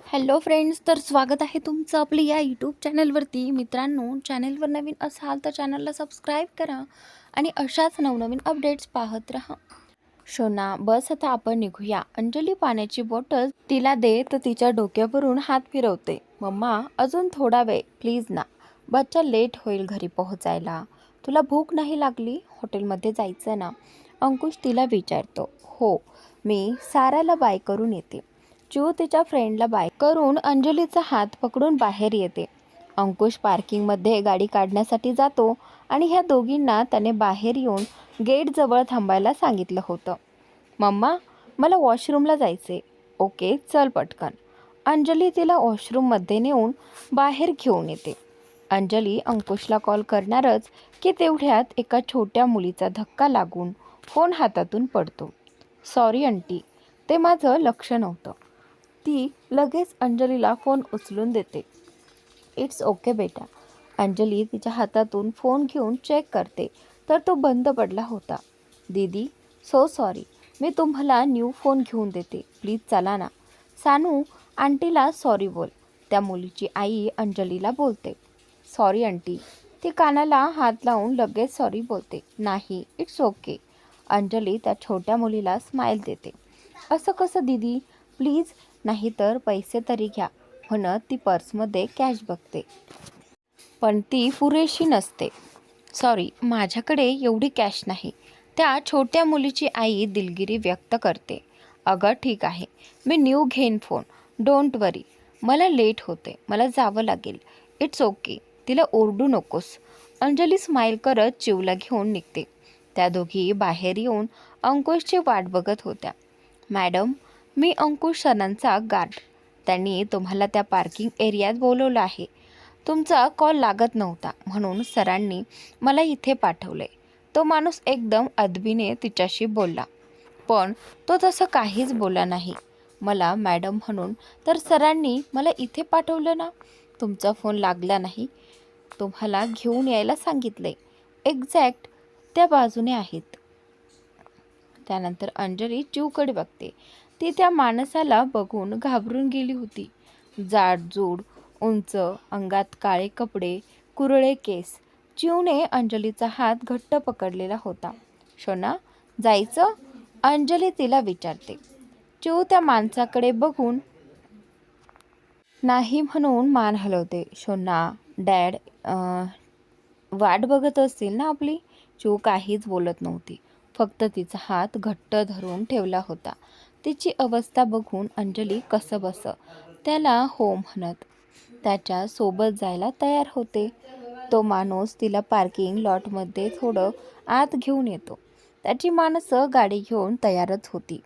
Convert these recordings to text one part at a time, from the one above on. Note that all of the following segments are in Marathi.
हॅलो फ्रेंड्स, तर स्वागत आहे तुमचं आपल्या या यूट्यूब चॅनलवरती. मित्रांनो, चॅनलवर नवीन असाल तर चॅनलला सबस्क्राईब करा आणि अशाच नवनवीन अपडेट्स पाहत राहा. शोना, बस आता आपण निघूया. अंजली पाण्याची बॉटल तिला दे तर तिच्या डोक्यावरून हात फिरवते. मम्मा, अजून थोडा वेळ प्लीज ना. बच्चा लेट होईल घरी पोहोचायला. तुला भूक नाही लागली? हॉटेलमध्ये जायचं ना? अंकुश तिला विचारतो. हो, मी साराला बाय करून येते. चिऊ तिच्या फ्रेंडला बाय करून अंजलीचा हात पकडून बाहेर येते. अंकुश पार्किंगमध्ये गाडी काढण्यासाठी जातो आणि ह्या दोघींना त्याने बाहेर येऊन गेटजवळ थांबायला सांगितलं होतं. मम्मा, मला वॉशरूमला जायचे. ओके, चल पटकन. अंजली तिला वॉशरूममध्ये नेऊन बाहेर घेऊन येते. अंजली अंकुशला कॉल करणारच की तेवढ्यात एका छोट्या मुलीचा धक्का लागून फोन हातातून पडतो. सॉरी आंटी, ते माझं लक्ष नव्हतं. ती लगेच अंजलीला फोन उचलून देते. इट्स ओके बेटा. अंजली तिच्या हातातून फोन घेऊन चेक करते तर तो बंद पडला होता. दीदी, सो सॉरी. मी तुम्हाला न्यू फोन घेऊन देते. प्लीज चला ना. सानू, आंटीला सॉरी बोल. त्या मुलीची आई अंजलीला बोलते. Sorry aunty. ती कानाला हात लावून लगेच सॉरी बोलते. नाही, इट्स ओके. अंजली त्या छोट्या मुलीला स्माईल देते. असं कसं दीदी, प्लीज, नाहीतर पैसे तरी घ्या, म्हणत ती पर्समध्ये कॅश बघते. पण ती पुरेशी नसते. सॉरी, माझ्याकडे एवढी कॅश नाही. त्या छोट्या मुलीची आई दिलगिरी व्यक्त करते. अगं ठीक आहे, मी न्यू घेईन फोन. डोंट वरी. मला लेट होते, मला जावं लागेल. It's okay. तिला ओरडू नकोस. अंजली स्माईल करत चिवला घेऊन निघते. त्या दोघी बाहेर येऊन अंकुशची वाट बघत होत्या. मॅडम, मी अंकुश सरांचा गार्ड. त्यांनी तुम्हाला त्या पार्किंग एरियात बोलवलं आहे. तुमचा कॉल लागत नव्हता म्हणून सरांनी मला इथे पाठवले. तो माणूस एकदम अदबीने तिच्याशी बोलला, पण तो तसं काहीच बोलला नाही. मला मॅडम म्हणून तर सरांनी मला इथे पाठवलं ना. तुमचा फोन लागला नाही. तुम्हाला घेऊन यायला सांगितले. एक्झॅक्ट त्या बाजूने आहेत. त्यानंतर अंजली चिवकडे बघते. ती त्या माणसाला बघून घाबरून गेली होती. जाडजूड, उंच, अंगात काळे कपडे, कुरळे केस. चिवने अंजलीचा हात घट्ट पकडलेला होता. शोना, जायचं? अंजली तिला विचारते. चिव त्या माणसाकडे बघून नाही म्हणून मान हलवते. शोना, डॅड वाट बघत असतील ना आपली. चिव काहीच बोलत नव्हती, फक्त तिचा हात घट्ट धरून ठेवला होता. तिची अवस्था बघून अंजली कसंबस त्याला हो म्हणत त्याच्या सोबत जायला तयार होते. तो माणूस तिला पार्किंग लॉटमध्ये थोडं आत घेऊन येतो. त्याची माणसं गाडी घेऊन तयारच होती.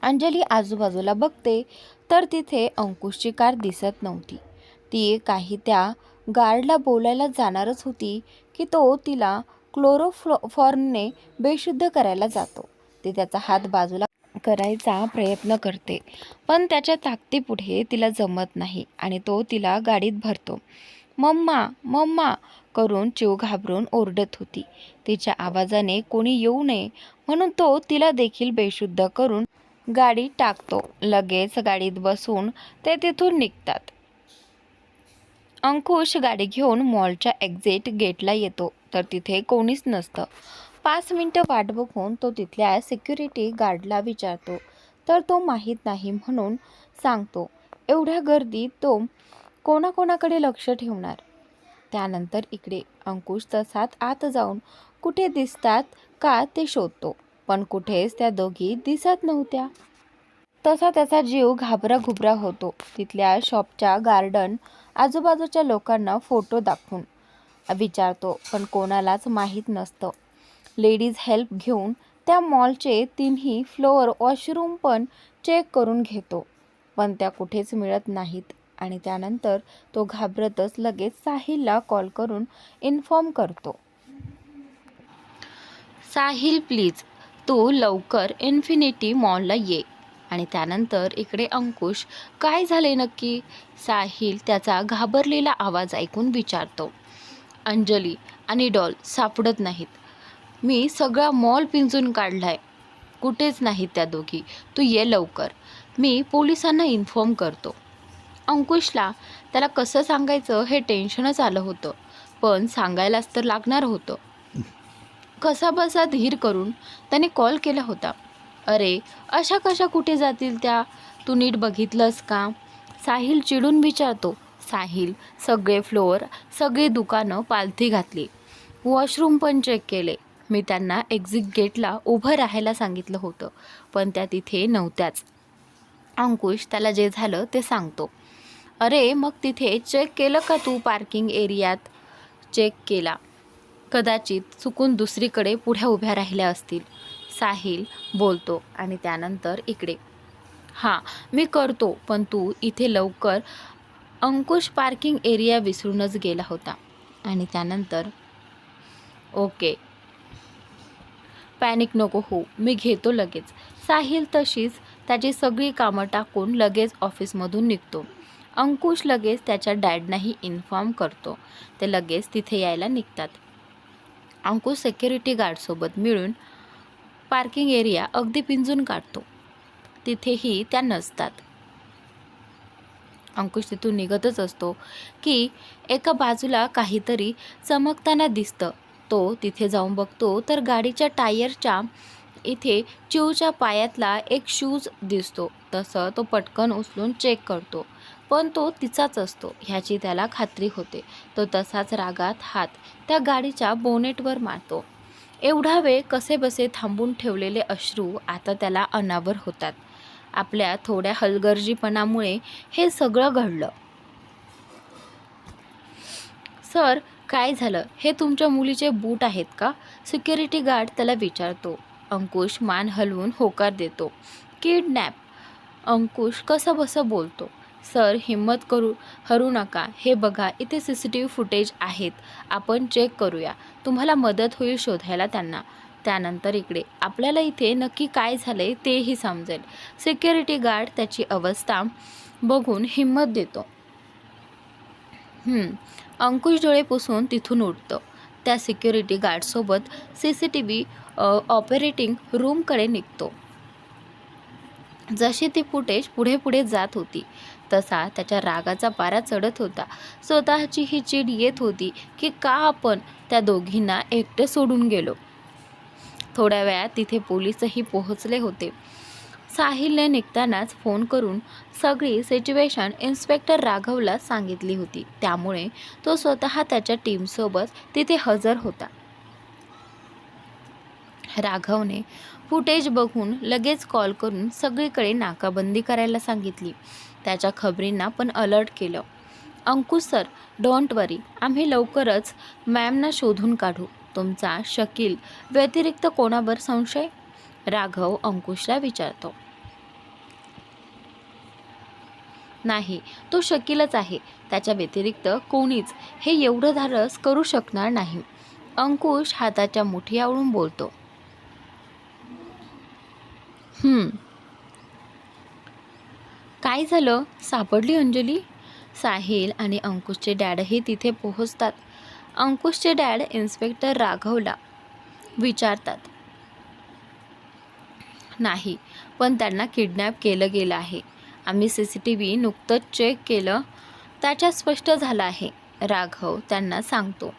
अंजली आजूबाजूला बघते तर तिथे अंकुशची कार दिसत नव्हती. ती काही त्या गार्डला बोलायला जाणारच होती की तो तिला क्लोरोफॉर्मने बेशुद्ध करायला जातो. ती त्याचा हात बाजूला करायचा प्रयत्न करते, पण त्याच्या ताकदीपुढे तिला जमत नाही आणि तो तिला गाडीत भरतो. मम्मा, मम्मा करून चिव घाबरून ओरडत होती. तिच्या आवाजाने कोणी येऊ नये म्हणून तो तिला देखील बेशुद्ध करून गाडीत टाकतो. लगेच गाडीत बसून ते तिथून निघतात. अंकुश गाडी घेऊन मॉलच्या एक्झिट गेटला येतो तर तिथे कोणीच नसतं. 5 मिनिटं वाट बघून तो तिथल्या सिक्युरिटी गार्डला विचारतो तर तो माहीत नाही म्हणून सांगतो. एवढ्या गर्दीत तो कोणाकोणाकडे लक्ष ठेवणार. त्यानंतर इकडे अंकुश तसाच आत जाऊन कुठे दिसतात का ते शोधतो, पण कुठेच त्या दोघी दिसत नव्हत्या. तसा त्याचा जीव घाबराघुबरा होतो. तिथल्या शॉपच्या गार्डन आजूबाजूच्या लोकांना फोटो दाखवून विचारतो, पण कोणालाच माहीत नसतं. लेडीज हेल्प घेऊन त्या मॉलचे 3ही फ्लोअर वॉशरूम पण चेक करून घेतो, पण त्या कुठेच मिळत नाहीत. आणि त्यानंतर तो घाबरतच लगेच साहिलला कॉल करून इन्फॉर्म करतो. साहिल प्लीज, तू लवकर इन्फिनिटी मॉलला ये. आणि त्यानंतर इकडे अंकुश, काय झाले नक्की? साहिल त्याचा घाबरलेला आवाज ऐकून विचारतो. अंजली आणि डॉल सापडत नाहीत. मी सगळा मॉल पिंजून काढलाय, कुठेच नाहीत त्या दोघी. तू ये लवकर. मी पोलिसांना इन्फॉर्म करतो. अंकुशला त्याला कसं सांगायचं हे टेन्शनच आलं होतं, पण सांगायलाच तर लागणार होतं. कसाबसा धीर करून त्याने कॉल केला होता. अरे, अशा कशा कुठे जातील त्या? तू नीट बघितलंस का? साहिल चिडून विचारतो. साहिल सगळे फ्लोअर, सगळी दुकानं पालथी घातली, वॉशरूम पण चेक केले. मी त्यांना एक्झिट गेटला उभं राहायला सांगितलं होतं, पण त्या तिथे नव्हत्याच. अंकुश त्याला जे झालं ते सांगतो. अरे, मग तिथे चेक केलं का तू? पार्किंग एरियात चेक केला, कदाचित चुकून दुसरीकडे पुढे उभ्या राहिल्या असतील, साहिल बोलतो. आणि त्यानंतर इकडे, हां मी करतो, पण तू इथे लवकर. अंकुश पार्किंग एरिया विसरूनच गेला होता. आणि त्यानंतर ओके, पॅनिक नको हो, मी घेतो लगेच. साहिल तशीच त्याची सगळी कामं टाकून लगेच ऑफिसमधून निघतो. अंकुश लगेच त्याच्या डॅडनाही इन्फॉर्म करतो. ते लगेच तिथे यायला निघतात. अंकुश सिक्युरिटी गार्डसोबत मिळून पार्किंग एरिया अगदी पिंजून काढतो. तिथेही त्या नसतात. अंकुश तिथून निघतच असतो की एका बाजूला काहीतरी चमकताना दिसतं. तो तिथे जाऊन बघतो तर गाडीच्या टायरच्या इथे चिवच्या पायातला एक शूज दिसतो. तसं तो पटकन उचलून चेक करतो, पण तो तिचाच असतो ह्याची त्याला खात्री होते. तो तसाच रागात हात त्या गाडीच्या बोनेटवर मारतो. एवढा वेळ कसेबसे थांबून ठेवलेले अश्रू आता त्याला अनावर होतात. आपल्या थोड्या हलगर्जीपणामुळे हे सगळं घडलं. सर, काय झालं? हे तुमच्या मुलीचे बूट आहेत का? सिक्युरिटी गार्ड त्याला विचारतो. अंकुश मान हलवून होकार देतो. किडनॅप. अंकुश कसंबसं बोलतो. सर, हिम्मत हरू नका. हे बघा, इथे CCTV फुटेज आहेत, आपण चेक करूया. तुम्हाला मदत होईल शोधायला त्यांना. त्यानंतर इकडे आपल्याला इथे नक्की काय झालंय तेही समजेल. सिक्युरिटी गार्ड त्याची अवस्था बघून हिम्मत देतो. अंकुश डोळे पुसून तिथून उठतं. त्या सिक्युरिटी गार्डसोबत CCTV ऑपरेटिंग रूमकडे निघतो. जशी ती फुटेज पुढे पुढे जात होती तसा त्याच्या रागाचा पारा चढत होता. स्वतःची ही चीड येत होती की का आपण त्या दोघींना एकटे सोडून गेलो. थोड्या वेळात तिथे पोलीसही पोहोचले होते. साहिलने निघतानाच फोन करून सगळी सिच्युएशन इन्स्पेक्टर राघवला सांगितली होती, त्यामुळे तो स्वतः त्याच्या टीमसोबत तिथे हजर होता. राघवने फुटेज बघून लगेच कॉल करून सगळीकडे नाकाबंदी करायला सांगितली. त्याच्या खबरींना पण अलर्ट केलं. अंकुश सर, डोंट वरी, आम्ही लवकरच मॅमना शोधून काढू. तुमचा शकील व्यतिरिक्त कोणावर संशय? राघव अंकुशला विचारतो. नाही, तो शकीलच आहे. त्याच्या व्यतिरिक्त कोणीच हे एवढं धाडस करू शकणार नाही. अंकुश हाताच्या मुठी आवळून बोलतो. काय झालं? सापडली अंजली? साहिल आणि अंकुशचे डॅडही तिथे पोहोचतात. अंकुशचे डॅड इन्स्पेक्टर राघवला विचारतात. नाही, पण त्यांना किडनॅप केलं गेलं आहे. आम्ही CCTV नुकतंच चेक केलं, त्याच्यात स्पष्ट झालं आहे, राघव त्यांना सांगतो.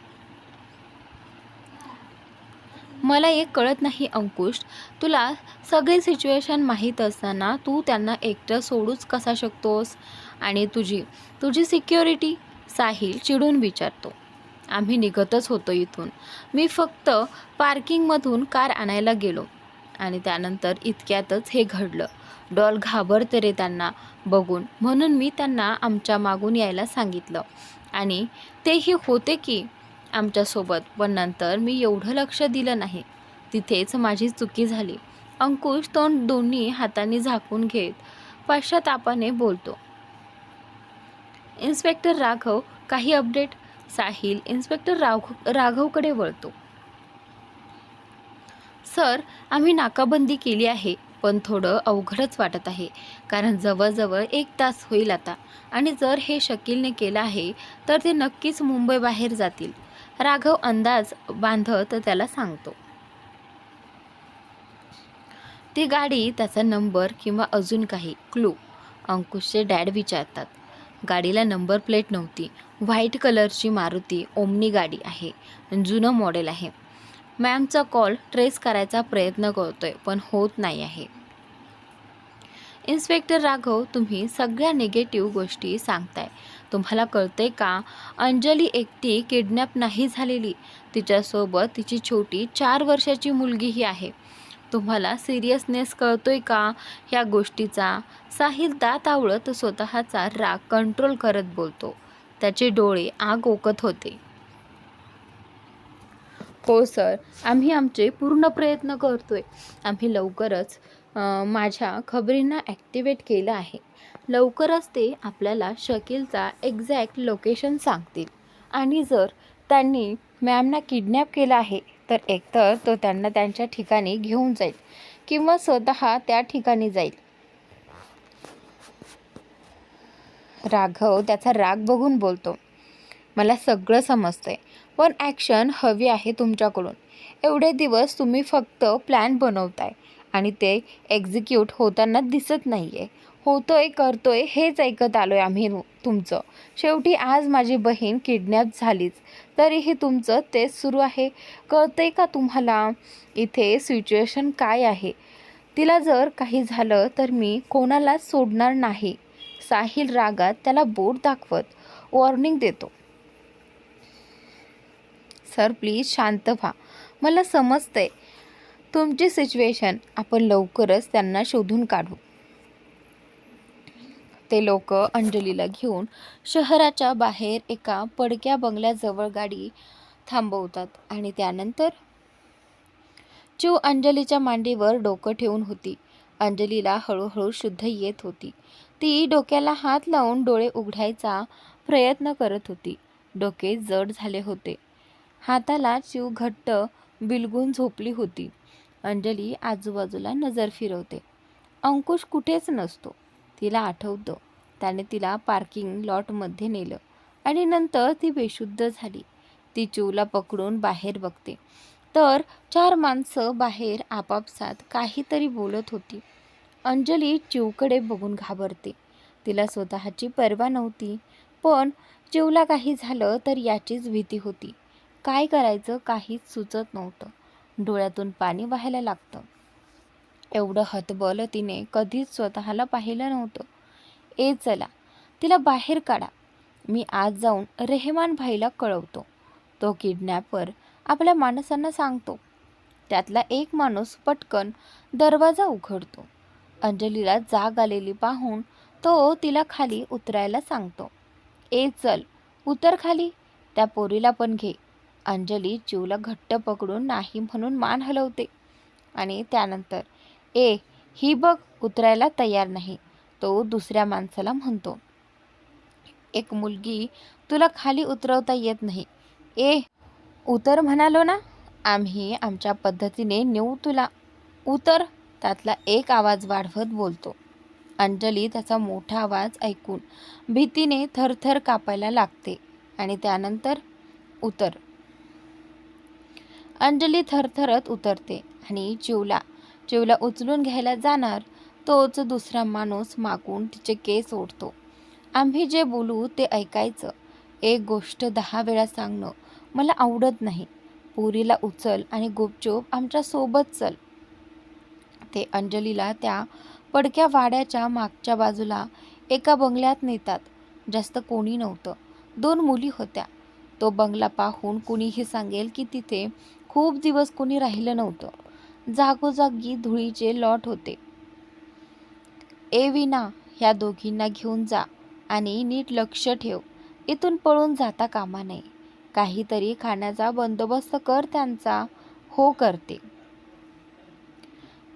मला एक कळत नाही अंकुश, तुला सगळी सिच्युएशन माहीत असताना तू त्यांना एकटं सोडूच कसा शकतोस? आणि तुझी सिक्युरिटी? साहिल चिडून विचारतो. आम्ही निघतच होतो इथून. मी फक्त पार्किंगमधून कार आणायला गेलो आणि त्यानंतर इतक्यातच हे घडलं. डॉल घाबरते रे त्यांना बघून, म्हणून मी त्यांना आमच्या मागून यायला सांगितलं आणि तेही होते की आमच्यासोबत, पण नंतर मी एवढं लक्ष दिलं नाही. तिथेच माझी चुकी झाली. अंकुश तोंड दोन्ही हातांनी झाकून घेत पश्चातापाने बोलतो. इन्स्पेक्टर राघव, काही अपडेट? साहिल इन्स्पेक्टर राघवकडे वळतो. सर, आम्ही नाकाबंदी केली आहे, पण थोडं अवघडच वाटत आहे, कारण जवळजवळ 1 तास होईल आता, आणि जर हे शकीलने केलं आहे तर ते नक्कीच मुंबईबाहेर जातील. राघव अंदाज बांधत त्याला सांगतो. ती गाडी, त्याचा नंबर किंवा अजून काही क्लू अंकुशचे डॅड विचारतात. गाडीला नंबर प्लेट नव्हती. व्हाईट कलरची मारुती ओमनी गाडी आहे, जुनं मॉडेल आहे. मॅमचा कॉल ट्रेस करायचा प्रयत्न करतोय पण होत नाही आहे. इन्स्पेक्टर राघव, तुम्ही सगळ्या निगेटिव्ह गोष्टी सांगताय. तुम्हाला कळतंय का? अंजली एकटी किडनॅप नाही झालेली. तिच्यासोबत तिची छोटी 4 वर्षाची मुलगीही आहे. तुम्हाला सिरियसनेस कळतोय का ह्या गोष्टीचा? साहिल दात आवळत स्वतःचा राग कंट्रोल करत बोलतो. त्याचे डोळे आग ओकत होते. हो सर, आम्ही आमचे पूर्ण प्रयत्न करतोय. आम्ही लवकरच माझ्या खबरींना ॲक्टिवेट केलं आहे. लवकरच ते आपल्याला शकीलचा एक्झॅक्ट लोकेशन सांगतील. आणि जर त्यांनी मॅमना किडनॅप केलं आहे तर एकतर तो त्यांना त्यांच्या ठिकाणी घेऊन जाईल किंवा स्वतः त्या ठिकाणी जाईल. राघव त्याचा राग बघून बोलतो. मला सगळं समजतंय, पण ॲक्शन हवी आहे तुमच्याकडून. एवढे दिवस तुम्ही फक्त प्लॅन बनवताय आणि ते एक्झिक्यूट होताना दिसत नाही आहे. होतोय करतोय हेच ऐकत आलो आहे आम्ही तुमचं. शेवटी आज माझी बहीण किडनॅप झालीच, तरीही तुमचं तेच सुरू आहे. कळतंय का तुम्हाला इथे सिच्युएशन काय आहे? तिला जर काही झालं तर मी कोणालाच सोडणार नाही. साहिल रागात त्याला बोट दाखवत वॉर्निंग देतो. सर प्लीज शांत व्हा. मला समजतंय तुमची सिच्युएशन. आपण लवकरच त्यांना शोधून काढू. ते लोक अंजलीला घेऊन शहराच्या बाहेर एका पडक्या बंगल्याजवळ गाडी थांबवतात आणि त्यानंतर चिव अंजलीच्या मांडीवर डोकं ठेवून होती. अंजलीला हळूहळू शुद्ध येत होती. ती डोक्याला हात लावून डोळे उघडायचा प्रयत्न करत होती. डोके जड झाले होते. हाताला चिव घट्ट बिलगून झोपली होती. अंजली आजूबाजूला नजर फिरवते. अंकुश कुठेच नसतो. तिला आठवतं त्याने तिला पार्किंग लॉटमध्ये नेलं आणि नंतर ती बेशुद्ध झाली. ती चिवला पकडून बाहेर बघते तर 4 माणसं बाहेर आपापसात काहीतरी बोलत होती. अंजली चिवकडे बघून घाबरते. तिला स्वतःची पर्वा नव्हती, पण चिवला काही झालं तर याचीच भीती होती. काय करायचं काहीच सुचत नव्हतं. डोळ्यातून पाणी वाहायला लागतं. एवढं हतबल तिने कधीच स्वतःला पाहिलं नव्हतं. चला तिला बाहेर काढा. मी आज जाऊन रेहमान भाईला कळवतो. तो किडनॅपर आपल्या माणसांना सांगतो. त्यातला एक माणूस पटकन दरवाजा उघडतो. अंजलीला जाग आलेली पाहून तो तिला खाली उतरायला सांगतो. चल उतर खाली. त्या पोरीला पण घे. अंजली चिवला घट्ट पकडून नाही म्हणून मान हलवते आणि त्यानंतर ही बघ उतरायला तयार नाही. तो दुसऱ्या माणसाला म्हणतो, एक मुलगी तुला खाली उतरवता येत नाही. उतर म्हणालो ना. आम्ही आमच्या पद्धतीने नेऊ तुला. उतर. त्यातला एक आवाज वाढवत बोलतो. अंजली त्याचा मोठा आवाज ऐकून भीतीने थरथर कापायला लागते आणि त्यानंतर उतर. अंजली थरथरत उतरते आणि चिवला उचलून घ्यायला जाणार तोच दुसरा माणूस मागून तिचे केस ओढतो. आम्ही जे बोलू ते ऐकायचं. एक गोष्ट 10 वेळा सांगणं मला आवडत नाही. पोरीला उचल आणि गुपचूप आमच्या सोबत चल. ते अंजलीला त्या पडक्या वाड्याच्या मागच्या बाजूला एका बंगल्यात नेतात. जास्त कोणी नव्हतं. 2 मुली होत्या. तो बंगला पाहून कुणीही सांगेल की तिथे खूप दिवस कोणी राहिलं नव्हतं. जागोजागी धुळीचे लॉट होते. विना, ह्या दोघींना घेऊन जा आणि नीट लक्ष ठेव. इथून पळून जाता कामा नये. काहीतरी खाण्याचा बंदोबस्त कर त्यांचा. हो करते.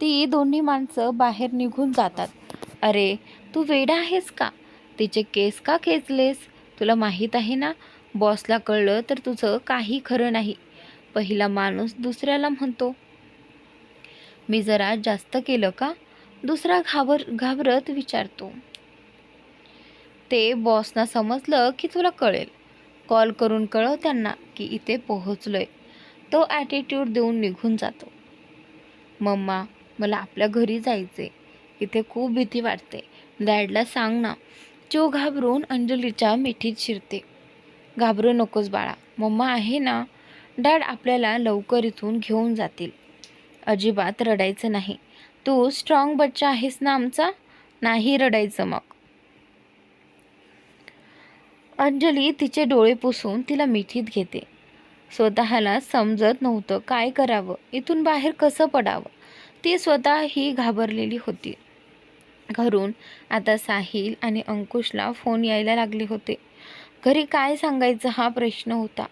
ती दोन्ही माणसं बाहेर निघून जातात. अरे तू वेडा आहेस का? तिचे केस का खेचलेस? तुला माहीत आहे ना, बॉसला कळलं तर तुझं काही खरं नाही. पहिला माणूस दुसऱ्याला म्हणतो. मी जरा जास्त केलं का? दुसरा घाबरत विचारतो. ते बॉसना समजलं की तुला कळेल. कॉल करून कळव त्यांना की इथे पोहोचलोय. तो ॲटिट्यूड देऊन निघून जातो. मम्मा, मला आपल्या घरी जायचे, इथे खूप भीती वाटते, डॅडला सांग ना. चिऊ घाबरून अंजलीच्या मिठीत शिरते. घाबरू नकोस बाळा, मम्मा आहे ना. डॅड आपल्याला लवकर इथून घेऊन जातील. अजिबात रडायचं नाही, तू स्ट्रॉंग बच्चा आहेस ना आमचा, नाही रडायचं मग. अंजली तिचे डोळे पुसून तिला मिठीत घेते. स्वतःला समजत नव्हतं काय करावं, इथून बाहेर कसं पडावं. ती स्वतःही घाबरलेली होती. घरून आता साहिल आणि अंकुशला फोन यायला लागले होते. घरी काय सांगायचं हा प्रश्न होता.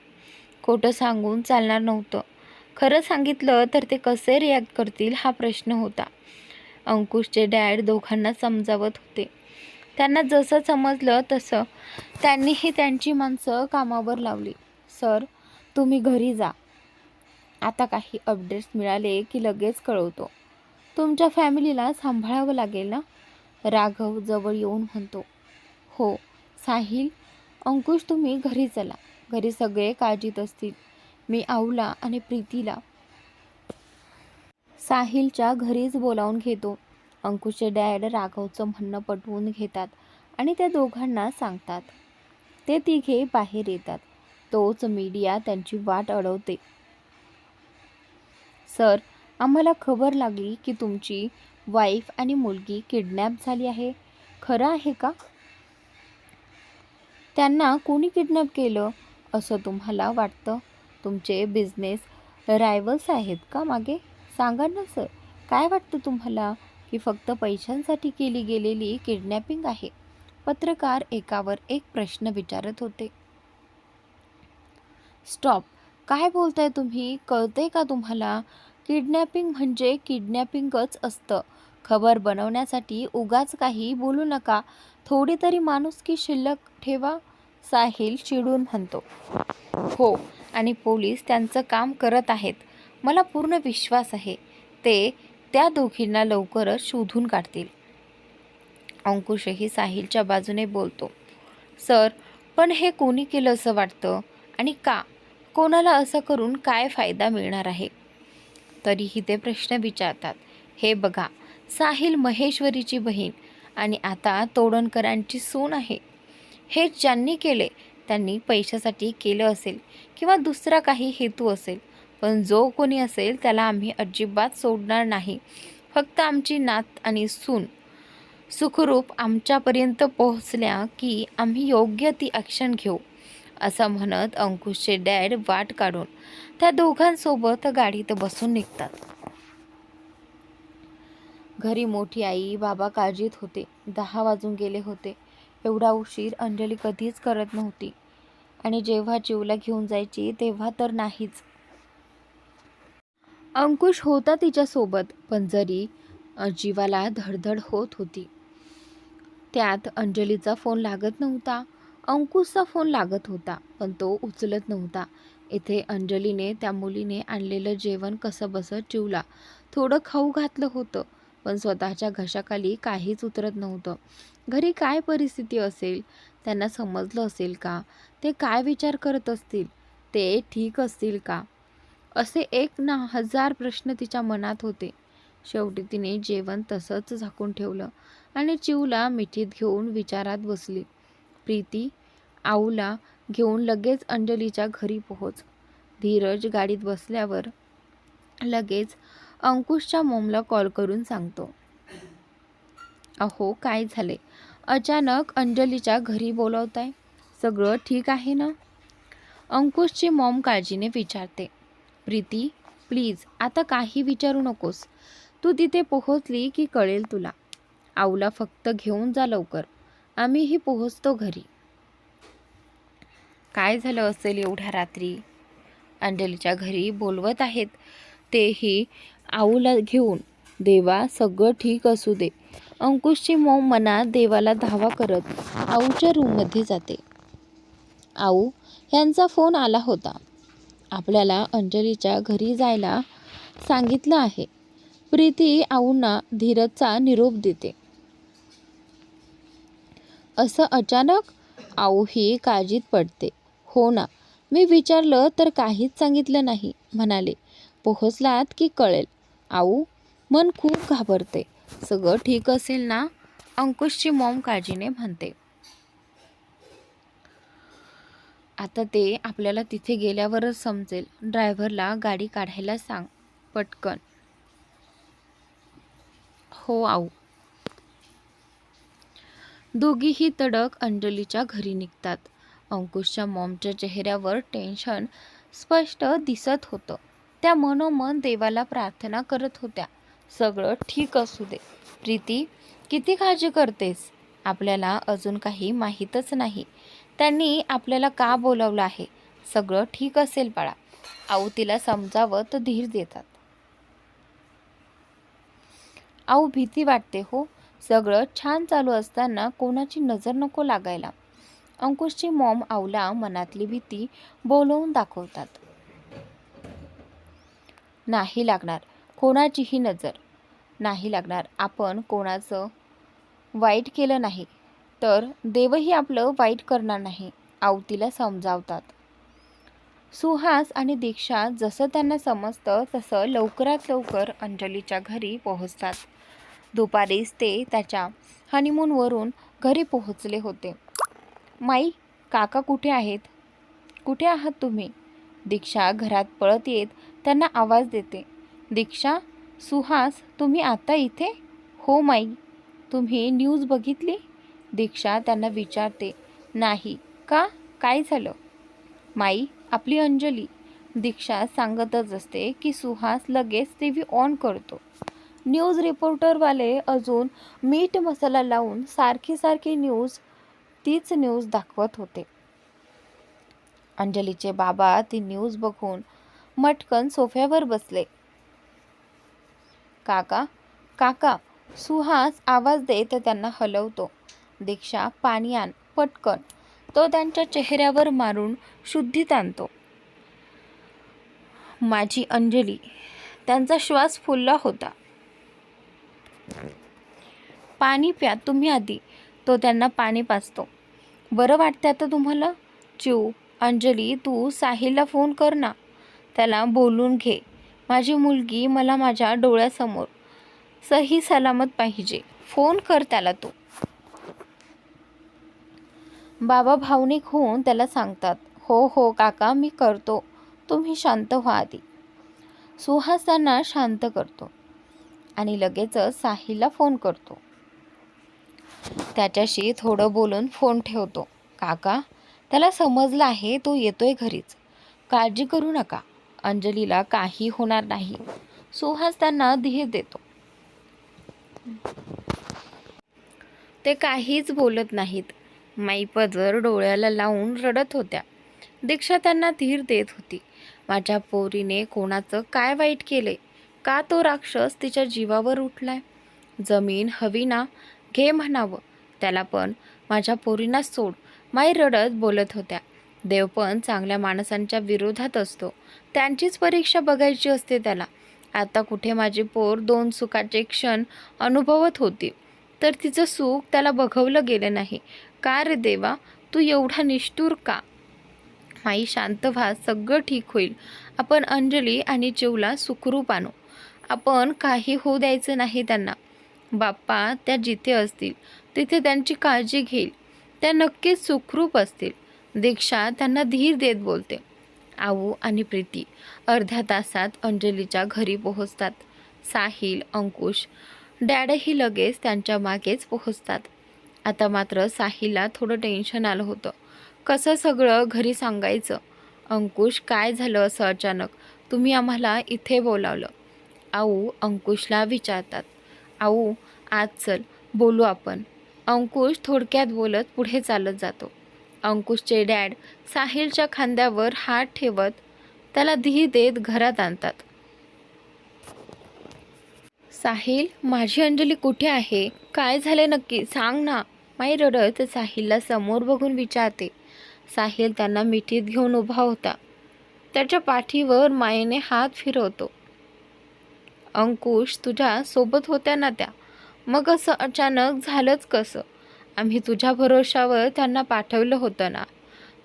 खोटं सांगून चालणार नव्हतं. खरं सांगितलं तर ते कसे रिॲक्ट करतील हा प्रश्न होता. अंकुशचे डॅड दोघांना समजावत होते. त्यांना जसं समजलं तसं त्यांनीही त्यांची माणसं कामावर लावली. सर, तुम्ही घरी जा. आता काही अपडेट्स मिळाले की लगेच कळवतो. तुमच्या फॅमिलीला सांभाळावं लागेल ना, राघव जवळ येऊन म्हणतो. हो साहिल, अंकुश तुम्ही घरी चला. घरी सगळे काळजीत असतील. मी आऊला आणि प्रीतीला साहिलच्या घरीच बोलावून घेतो. अंकुशचे डॅड राघवचं म्हणणं पटवून घेतात आणि त्या दोघांना सांगतात. ते तिघे बाहेर येतात. तोच मीडिया त्यांची वाट अडवते. सर, आम्हाला खबर लागली की तुमची वाईफ आणि मुलगी किडनॅप झाली आहे. खरं आहे का? त्यांना कोणी किडनॅप केलं असं तुम्हाला वाटतं? तुमचे बिझनेस रायव्हल्स आहेत का मागे? सांगा ना सर, काय वाटतं तुम्हाला की फक्त पैशांसाठी केली गेलेली किडनॅपिंग आहे? पत्रकार एकावर एक प्रश्न विचारत होते. स्टॉप, काय बोलताय तुम्ही? कळतंय का तुम्हाला? किडनॅपिंग म्हणजे किडनॅपिंगच असतं. खबर बनवण्यासाठी उगाच काही बोलू नका. थोडी तरी माणुसकी शिल्लक ठेवा, साहिल चिडून म्हणतो. हो, आणि पोलीस त्यांचं काम करत आहेत. मला पूर्ण विश्वास आहे ते त्या दोघींना लवकरच शोधून काढतील. अंकुशही साहिलच्या बाजूने बोलतो. सर, पण हे कोणी केलं असं वाटतं आणि का? कोणाला असं करून काय फायदा मिळणार आहे? तरीही ते प्रश्न विचारतात. हे बघा, साहिल महेश्वरीची बहीण आणि आता तोडणकरांची सून आहे. हे ज्यांनी केले त्यांनी पैशासाठी केलं असेल किंवा दुसरा काही हेतू असेल, पण जो कोणी असेल त्याला आम्ही अजिबात सोडणार नाही. फक्त आमची नात आणि सून सुखरूप आमच्यापर्यंत पोहोचल्या की आम्ही योग्य ती ॲक्शन घेऊ, असं म्हणत अंकुशचे डॅड वाट काढून त्या दोघांसोबत गाडीत बसून निघतात. घरी मोठी आई बाबा काळजीत होते. 10 वाजून गेले होते. एवढा उशीर अंजली कधीच करत नव्हती आणि जेव्हा चिऊला घेऊन जायची तेव्हा तर नाहीच. अंकुश होता तिच्यासोबत, पण जरी जीवाला धडधड होत होती. त्यात अंजलीचा फोन लागत नव्हता. अंकुशचा फोन लागत होता, पण तो उचलत नव्हता. इथे अंजलीने त्या मुलीने आणलेलं जेवण कसंबसं चिऊला थोडं खाऊ घातलं होतं, पण स्वतःच्या घशाखाली काहीच उतरत नव्हतं. घरी काय परिस्थिती असेल? त्यांना समजलं असेल का? ते काय विचार करत असतील? ते ठीक असतील का? असे एक ना हजार प्रश्न तिच्या मनात होते. शेवटी तिने जेवण तसंच झाकून ठेवलं आणि चिऊला मिठीत घेऊन विचारात बसली. प्रीती, आऊला घेऊन लगेच अंजलीच्या घरी पोहोच. धीरज गाडीत बसल्यावर लगेच अंकुशच्या मॉमला कॉल करून सांगतो. अहो, काय झाले? अचानक अंजलीच्या घरी बोलवताय? सगळं ठीक आहे ना? अंकुशची मॉम काळजीने विचारते. प्रीती, प्लीज आता काही विचारू नकोस. तू तिथे पोहोचली की कळेल तुला. आऊला फक्त घेऊन जा लवकर. आम्हीही पोहोचतो घरी. काय झालं असेल एवढ्या रात्री? अंजलीच्या घरी बोलवत आहेत, तेही आऊला घेऊन. देवा, सगळं ठीक असू दे. अंकुशची मॉम मनात देवाला धावा करत आऊच्या रूममध्ये जाते. आऊ, यांचा फोन आला होता. आपल्याला अंजलीच्या घरी जायला सांगितलं आहे. प्रीती आऊंना धीरजचा निरोप देते. असं अचानक? आऊही काळजीत पडते. हो ना, मी विचारलं तर काहीच सांगितलं नाही म्हणाले. पोहोचलात की कळेल. आऊ, मन खूप घाबरते. सगळं ठीक असेल ना? अंकुशची मॉम काळजीने म्हणते. आता ते आपल्याला तिथे गेल्यावरच समजेल. ड्रायव्हरला गाडी काढायला सांग पटकन. हो आऊ. दोघीही तडक अंजलीच्या घरी निघतात. अंकुशच्या मॉमच्या चेहऱ्यावर टेन्शन स्पष्ट दिसत होतं. त्या मनोमन देवाला प्रार्थना करत होत्या, सगळं ठीक असू दे. प्रीती, किती काळजी करतेस? आपल्याला अजून काही माहीतच नाही. त्यांनी आपल्याला का बोलावलं आहे. सगळं ठीक असेल बाळा. आऊ तिला समजावत धीर देतात. आऊ, भीती वाटते हो. सगळं छान चालू असताना कोणाची नजर नको लागायला. अंकुशची मॉम आऊला मनातली भीती बोलवून दाखवतात. नाही लागणार कोणाचीही नजर. नाही लागणार. आपण कोणाचं वाईट केलं नाही तर देवही आपलं वाईट करणार नाही. आऊ तिला समजावतात. सुहास आणि दीक्षा जसं त्यांना समजतं तसं लवकरात लवकर अंजलीच्या घरी पोहोचतात. दुपारीच ते त्याच्या हनीमूनवरून घरी पोहोचले होते. माई, काका कुठे आहेत? कुठे आहात तुम्ही? दीक्षा घरात पळत येत त्यांना आवाज देते. दीक्षा, सुहास, तुम्ही आता इथे? हो माई. तुम्ही न्यूज बघितली? दीक्षा त्यांना विचारते. नाही. का? काय झालं? माई, आपली अंजली. दीक्षा सांगतच असते की सुहास लगेच टीव्ही ऑन करतो. न्यूज रिपोर्टरवाले अजून मीठ मसाला लावून सारखी न्यूज तीच न्यूज दाखवत होते. अंजलीचे बाबा ती न्यूज बघून मटकन सोफ्यावर बसले. काका, काका. सुहास आवाज देत त्यांना हलवतो. दीक्षा, पाणी आण पटकन. तो त्यांच्या चेहऱ्यावर मारून शुद्धीत आणतो. माझी अंजली. त्यांचा श्वास फुलला होता. पाणी प्या तुम्ही आधी. तो त्यांना पाणी पाजतो. बरं वाटतं आता तुम्हाला? चिऊ, अंजली, तू साहिलला फोन कर ना. त्याला बोलून घे. माझी मुलगी मला माझ्या डोळ्यासमोर सही सलामत पाहिजे. फोन कर त्याला तू. बाबा भावनिक होऊन त्याला सांगतात. हो हो काका, मी करतो. तुम्ही शांत व्हा आधी. सुहास त्यांना शांत करतो आणि लगेचच साहिलला फोन करतो. त्याच्याशी थोडं बोलून फोन ठेवतो. काका, त्याला समजलं आहे तो येतोय घरीच. काळजी करू नका. अंजलीला काही होणार नाही. सुहास त्यांना धीर देतो. ते काहीच बोलत नाहीत. माई पदर डोळ्याला लावून रडत होत्या. दीक्षा त्यांना धीर देत होती. माझ्या पोरीने कोणाचं काय वाईट केले? का तो राक्षस तिच्या जीवावर उठलाय? जमीन हवी ना, घे म्हणावं. त्याला पण माझ्या पोरींना सोड. माई रडत बोलत होत्या. देव पण चांगल्या माणसांच्या विरोधात असतो. त्यांचीच परीक्षा बघायची असते त्याला. आता कुठे माझी पोर 2 सुखाचे क्षण अनुभवत होती तर तिचं सुख त्याला बघवलं गेलं नाही. का रे देवा, तू एवढा निष्ठुर का? माई शांत व्हा, सगळं ठीक होईल. आपण अंजली आणि चिवला सुखरूप आणू. आपण काही होऊ द्यायचं नाही त्यांना. बाप्पा त्या जिथे असतील तिथे त्यांची काळजी घेईल. त्या नक्कीच सुखरूप असतील. दीक्षा त्यांना धीर देत बोलते. आऊ आणि प्रीती अर्ध्या तासात अंजलीच्या घरी पोहोचतात. साहिल, अंकुश, डॅडही लगेच त्यांच्या मागेच पोहोचतात. आता मात्र साहिलला थोडं टेन्शन आलं होतं. कसं सगळं घरी सांगायचं? अंकुश, काय झालं असं अचानक? तुम्ही आम्हाला इथे बोलावलं? आऊ अंकुशला विचारतात. आऊ, आज चल बोलू आपण. अंकुश थोडक्यात बोलत पुढे चालत जातो. अंकुशचे डॅड साहिलच्या खांद्यावर हात ठेवत त्याला धीर देत घरात आणतात. साहिल, माझी अंजली कुठे आहे? काय झाले नक्की सांग ना. माई रडत साहिलला समोर बघून विचारते. साहिल त्यांना मिठीत घेऊन उभा होता. त्याच्या पाठीवर मायेने हात फिरवतो. अंकुश, तुझ्या सोबत होत्या ना त्या? मग असं अचानक झालंच कसं? आम्ही तुझ्या भरोशावर त्यांना पाठवलं होतं ना.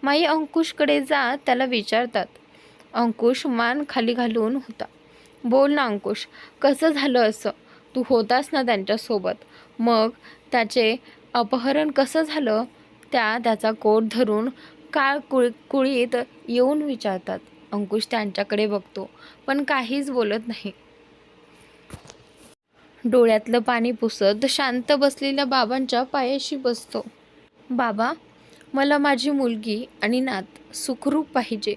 माई अंकुशकडे जा त्याला विचारतात. अंकुश मान खाली घालून होता. बोल ना अंकुश, कसं झालं असं? तू होतास ना त्यांच्यासोबत, मग त्याचे अपहरण कसं झालं? त्याचा कोट धरून कुळीत येऊन विचारतात. अंकुश त्यांच्याकडे बघतो, पण काहीच बोलत नाही. डोळ्यातलं पाणी पुसत शांत बसलेल्या बाबांच्या पायाशी बसतो. बाबा, मला माझी मुलगी आणि नात सुखरूप पाहिजे.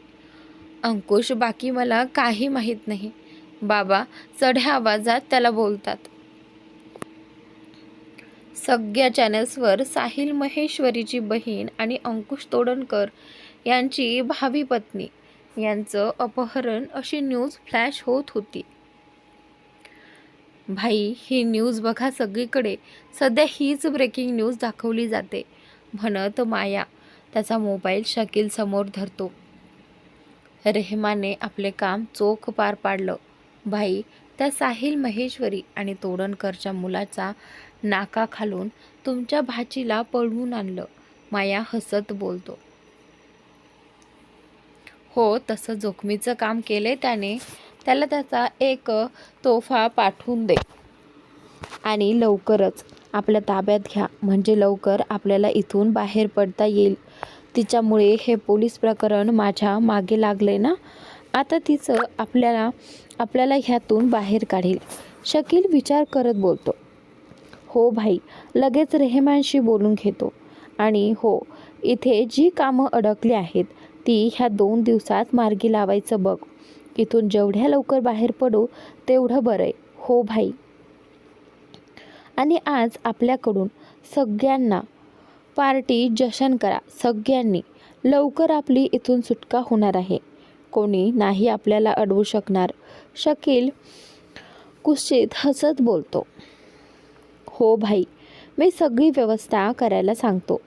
अंकुश, बाकी मला काही माहीत नाही. बाबा चढ्या आवाजात त्याला बोलतात. सगळ्या चॅनल्सवर साहिल महेश्वरीची बहीण आणि अंकुश तोडणकर यांची भावी पत्नी यांचं अपहरण अशी न्यूज फ्लॅश होत होती. भाई, ही न्यूज बघा सगळीकडे. सध्या हीच ब्रेकिंग न्यूज दाखवली जाते, म्हणत माया त्याचा मोबाईल शकील समोर धरतो. रेहमानने आपले काम चोख पार पाडलं. भाई, त्या साहिल महेश्वरी आणि तोडणकरच्या मुलाचा नाका खालून तुमच्या भाचीला पळवून आणलं. माया हसत बोलतो. हो, तसं जोखमीचं काम केले त्याने. त्याला त्याचा एक तोफा पाठवून दे आणि लवकरच आपल्या ताब्यात घ्या, म्हणजे लवकर आपल्याला इथून बाहेर पडता येईल. तिच्यामुळे हे पोलीस प्रकरण माझ्या मागे लागले ना, आता तिचं आपल्याला ह्यातून बाहेर काढेल. शकील विचार करत बोलतो. हो भाई, लगेच रेहमानशी बोलून घेतो. आणि हो, इथे जी कामं अडकली आहेत ती ह्या 2 दिवसात मार्गी लावायचं बघ. इथून जेवढ्या लवकर बाहेर पडू तेवढं बरं आहे. हो भाई. आणि आज आपल्याकडून सगळ्यांना पार्टी जशन करा. सगळ्यांनी. लवकर आपली इथून सुटका होणार आहे. कोणी नाही आपल्याला अडवू शकणार. शकील कुशीत हसत बोलतो. हो भाई, मी सगळी व्यवस्था करायला सांगतो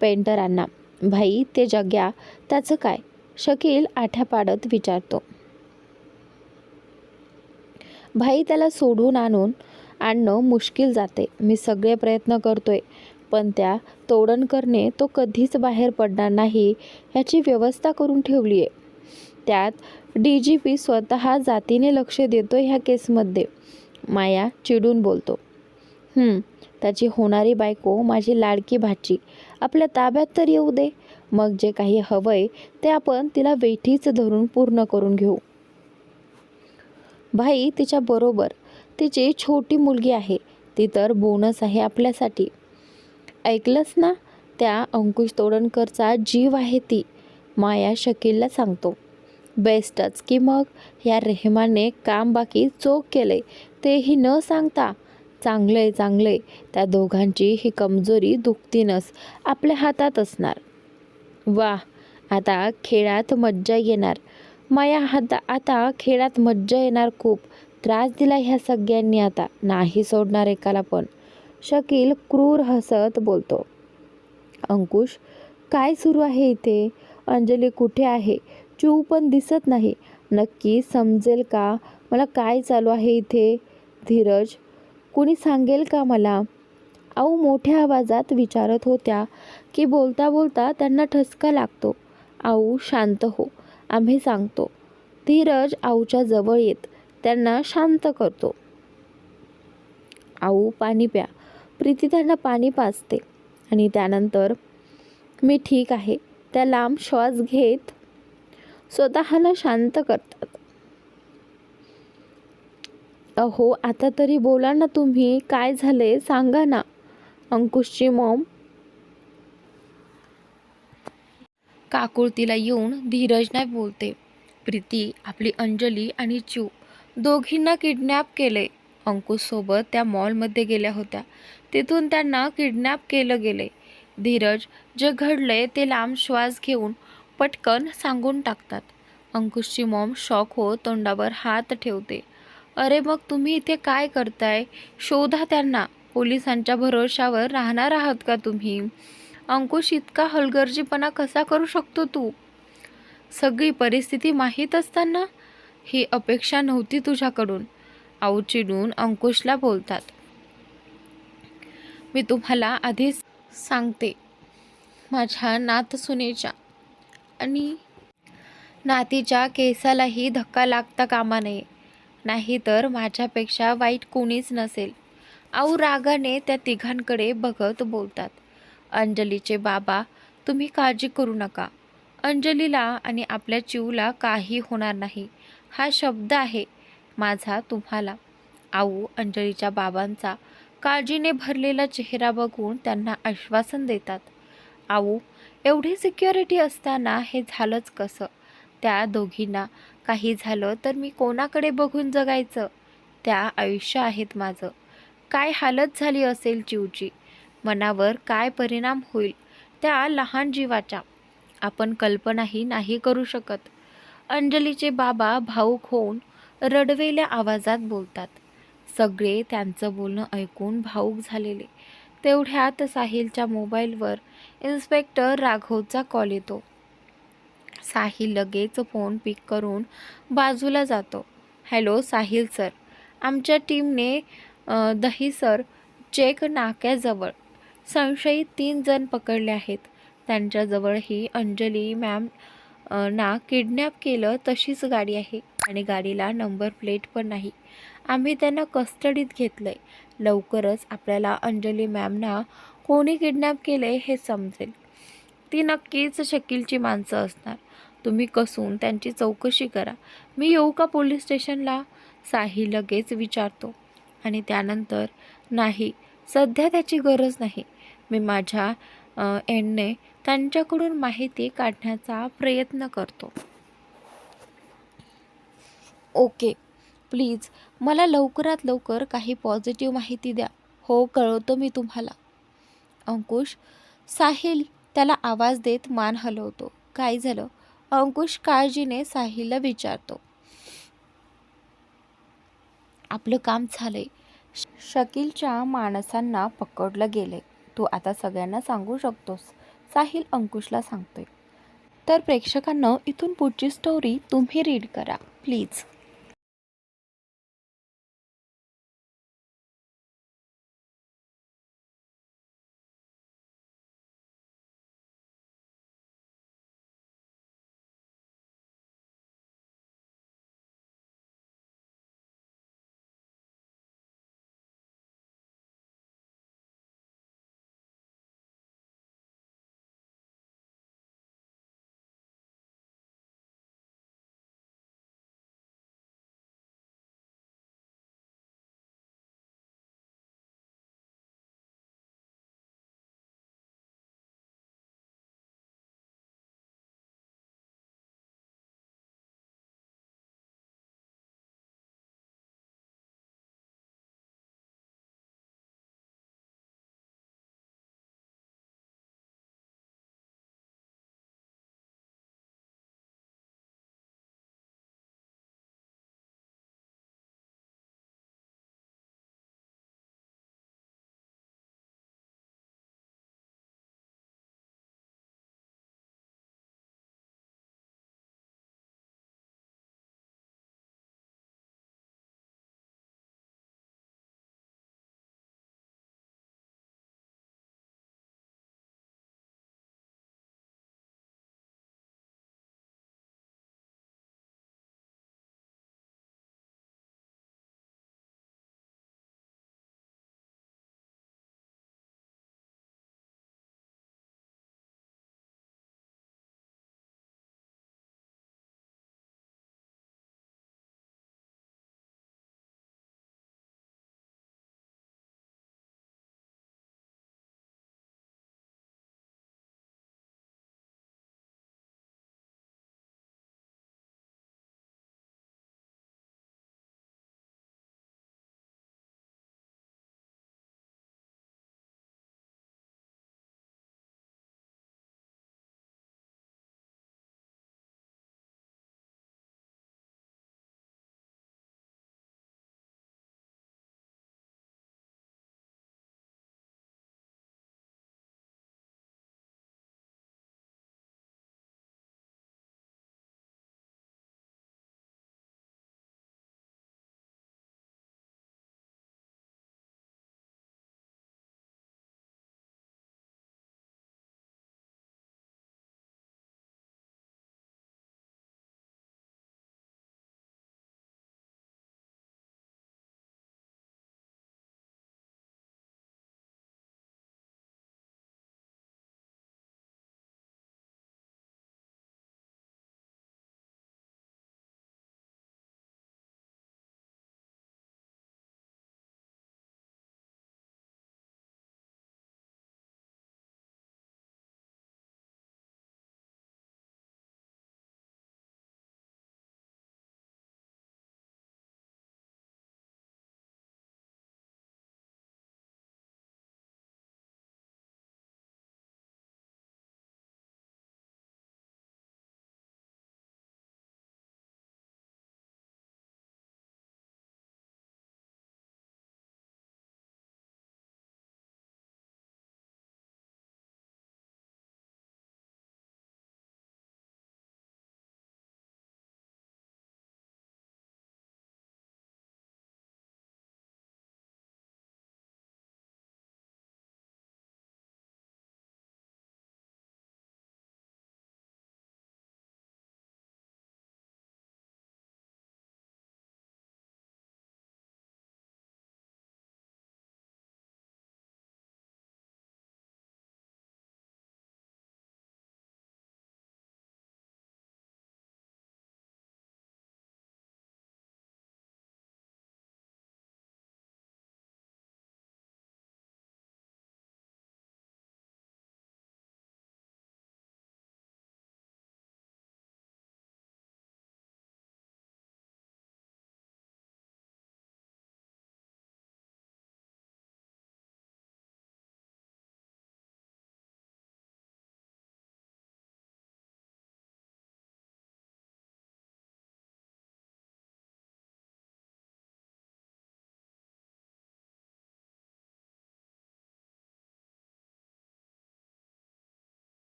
पेंटरांना. भाई, ते जग्या त्याचं काय? शकील आठ्या पाडत विचारतो. भाई, त्याला सोडून आणणं मुश्किल जाते. मी सगळे प्रयत्न करतोय, पण त्या तोडणकरने तो कधीच बाहेर पडणार नाही ह्याची व्यवस्था करून ठेवली आहे. त्यात DGP स्वतः जातीने लक्ष देतोय ह्या केसमध्ये. माया चिडून बोलतो. त्याची होणारी बायको माझी लाडकी भाची आपल्या ताब्यात तर येऊ दे, मग जे काही हवंय ते आपण तिला वेठीच धरून पूर्ण करून घेऊ. भाई, तिच्या बरोबर तिची छोटी मुलगी आहे, ती तर बोनस आहे आपल्यासाठी. ऐकलंस ना, त्या अंकुश तोडणकरचा जीव आहे ती. माया शकीलला सांगतो. बेस्टच की मग. ह्या रेहमानने काम बाकी चोख केले, तेही न सांगता. चांगलंय. त्या दोघांची ही कमजोरी दुखतीनच आपल्या हातात असणार. वाह, आता खेळात मज्जा येणार. माया, आता खेळात मज्जा येणार. खूप त्रास दिला ह्या सगळ्यांनी, आता नाही सोडणार एकाला पण. शकील क्रूर हसत बोलतो. अंकुश, काय सुरू आहे इथे? अंजली कुठे आहे? चिऊ पण दिसत नाही. नक्की समजेल का मला काय चालू आहे इथे? धीरज, कुणी सांगेल का मला? आऊ मोठ्या आवाजात विचारत होत्या की बोलता बोलता त्यांना ठसका लागतो. आऊ शांत हो, आम्ही सांगतो. धीरज आऊच्या जवळ येत त्यांना शांत करतो. आऊ, पाणी प्या. प्रीती त्यांना पाणी पाजते आणि त्यानंतर मी ठीक आहे, त्या लांब श्वास घेत स्वतःला शांत करतात. अहो, आता तरी बोला ना तुम्ही, काय झालंय सांगा ना. अंकुशची मॉम काकुळतीला येऊन धीरजने बोलते. प्रीती, आपली अंजली आणि चिऊ दोघींना किडनॅप केले. अंकुशसोबत त्या मॉलमध्ये गेल्या होत्या, तिथून त्यांना किडनॅप केलं गेले. धीरज जे घडलंय ते लांब श्वास घेऊन पटकन सांगून टाकतात. अंकुशची मॉम शॉक होत तोंडावर हात ठेवते. अरे मग तुम्ही इथे काय करताय? शोधा त्यांना. पोलिसांच्या भरोशावर राहणार आहात का तुम्ही? अंकुश, इतका हलगर्जीपणा कसा करू शकतो तू? सगळी परिस्थिती माहीत असताना? ही अपेक्षा नव्हती तुझ्याकडून. आऊ चिडून अंकुशला बोलतात. मी तुम्हाला आधीच सांगते, माझ्या नातसुनेच्या आणि नातीच्या केसालाही धक्का लागता कामा नये. नाहीतर माझ्यापेक्षा वाईट कोणीच नसेल. आऊ रागाने त्या तिघांकडे बघत बोलतात. अंजलीचे बाबा, तुम्ही काळजी करू नका. अंजलीला आणि आपल्या चिवला काही होणार नाही, हा शब्द आहे माझा तुम्हाला. आऊ अंजलीच्या बाबांचा काळजीने भरलेला चेहरा बघून त्यांना आश्वासन देतात. आऊ, एवढी सिक्युरिटी असताना हे झालंच कसं? त्या दोघींना काही झालं तर मी कोणाकडे बघून जगायचं? त्या आयुष्य आहेत माझं. काय हालत झाली असेल चिवची, मनावर काय परिणाम होईल त्या लहान जीवाच्या, आपण कल्पनाही नाही करू शकत. अंजलीचे बाबा भाऊक होऊन रडवेल्या आवाजात बोलतात. सगळे त्यांचं बोलणं ऐकून भाऊक झालेले. तेवढ्यात साहिलच्या मोबाईलवर इन्स्पेक्टर राघवचा कॉल येतो. साहिल लगेच फोन पिक करून बाजूला जातो. हॅलो साहिल सर, आमच्या टीमने दहीसर चेक नाक्याजवळ संशयित 3 जण पकडले आहेत. त्यांच्याजवळ ही अंजली मॅम ना किडनॅप केलं तशीच गाडी आहे आणि गाडीला नंबर प्लेट पण नाही. आम्ही त्यांना कस्टडीत घेतलंय. लवकरच आपल्याला अंजली मॅमना कोणी किडनॅप केले हे समजेल. ती नक्कीच शकीलची माणसं असणार. तुम्ही कसून त्यांची चौकशी करा. मी येऊ का पोलीस स्टेशनला? साहिल लगेच विचारतो आणि त्यानंतर नाही, सध्या त्याची गरज नाही. मी माझ्या एंडने त्यांच्याकडून माहिती काढण्याचा प्रयत्न करतो. ओके, प्लीज मला लवकरात लवकर काही पॉझिटिव्ह माहिती द्या. हो, कळवतो मी तुम्हाला. अंकुश, साहिल त्याला आवाज देत मान हलवतो. काय झालं? अंकुश काळजीने साहिलला विचारतो. आपलं काम झालंय. शकीलच्या माणसांना पकडलं गेलंय. तू आता सगळ्यांना सांगू शकतोस, साहिल अंकुशला सांगतोय. तर प्रेक्षकांना इथून पुढची स्टोरी तुम्ही रीड करा प्लीज.